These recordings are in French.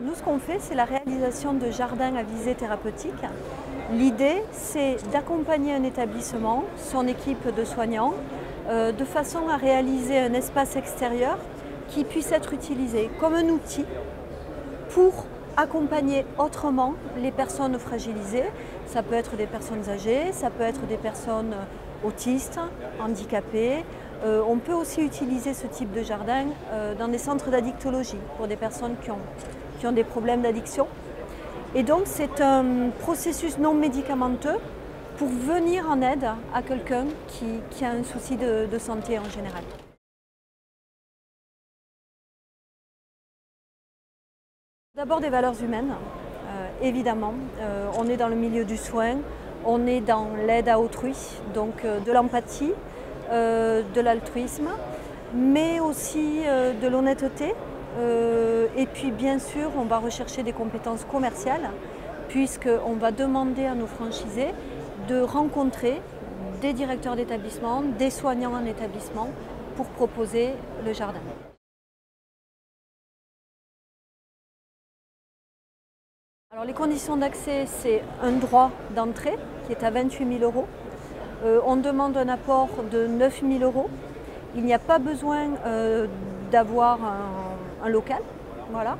Nous, ce qu'on fait, c'est la réalisation de jardins à visée thérapeutique. L'idée, c'est d'accompagner un établissement, son équipe de soignants, de façon à réaliser un espace extérieur qui puisse être utilisé comme un outil pour accompagner autrement les personnes fragilisées. Ça peut être des personnes âgées, ça peut être des personnes autistes, handicapées. On peut aussi utiliser ce type de jardin dans des centres d'addictologie pour des personnes qui ont des problèmes d'addiction. Et donc c'est un processus non médicamenteux pour venir en aide à quelqu'un qui a un souci de santé en général. D'abord des valeurs humaines, évidemment. On est dans le milieu du soin, on est dans l'aide à autrui, donc de l'empathie, de l'altruisme, mais aussi de l'honnêteté. Et puis bien sûr, on va rechercher des compétences commerciales, puisqu'on va demander à nos franchisés de rencontrer des directeurs d'établissement, des soignants en établissement, pour proposer le jardin. Alors les conditions d'accès, c'est un droit d'entrée qui est à 28 000 €. On demande un apport de 9 000 €. Il n'y a pas besoin d'avoir un local. Voilà.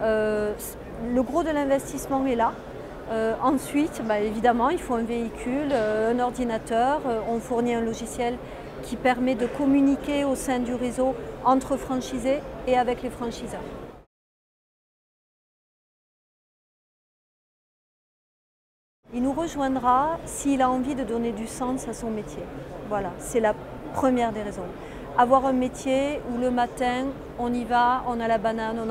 Le gros de l'investissement est là. Ensuite, évidemment, il faut un véhicule, un ordinateur. On fournit un logiciel qui permet de communiquer au sein du réseau entre franchisés et avec les franchiseurs. Il nous rejoindra s'il a envie de donner du sens à son métier. Voilà, c'est la première des raisons. Avoir un métier où le matin, on y va, on a la banane, on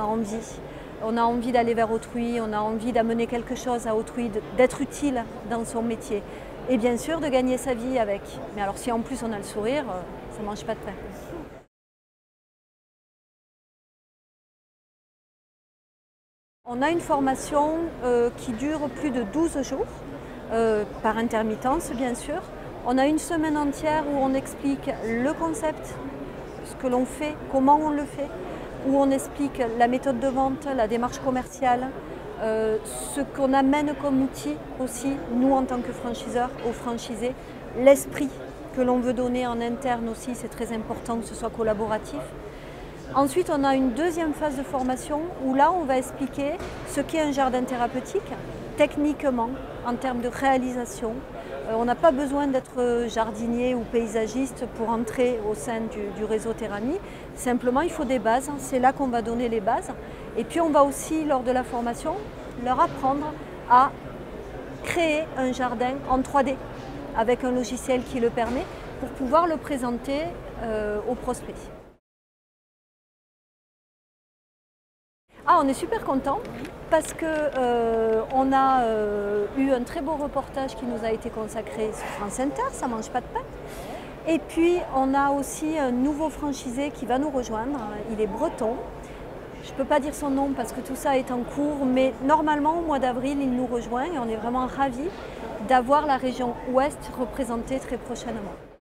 a envie d'aller vers autrui, on a envie d'amener quelque chose à autrui, d'être utile dans son métier. Et bien sûr, de gagner sa vie avec. Mais alors si en plus on a le sourire, ça ne mange pas de pain. On a une formation qui dure plus de 12 jours, par intermittence bien sûr. On a une semaine entière où on explique le concept, ce que l'on fait, comment on le fait, où on explique la méthode de vente, la démarche commerciale, ce qu'on amène comme outil aussi, nous en tant que franchiseurs, aux franchisés, l'esprit que l'on veut donner en interne aussi, c'est très important que ce soit collaboratif. Ensuite, on a une deuxième phase de formation où là, on va expliquer ce qu'est un jardin thérapeutique, techniquement, en termes de réalisation. On n'a pas besoin d'être jardinier ou paysagiste pour entrer au sein du réseau Therami. Simplement, il faut des bases. C'est là qu'on va donner les bases. Et puis, on va aussi, lors de la formation, leur apprendre à créer un jardin en 3D avec un logiciel qui le permet pour pouvoir le présenter aux prospects. On est super contents parce qu'on a eu un très beau reportage qui nous a été consacré sur France Inter, ça mange pas de pain. Et puis on a aussi un nouveau franchisé qui va nous rejoindre, il est breton. Je ne peux pas dire son nom parce que tout ça est en cours, mais normalement au mois d'avril il nous rejoint et on est vraiment ravis d'avoir la région Ouest représentée très prochainement.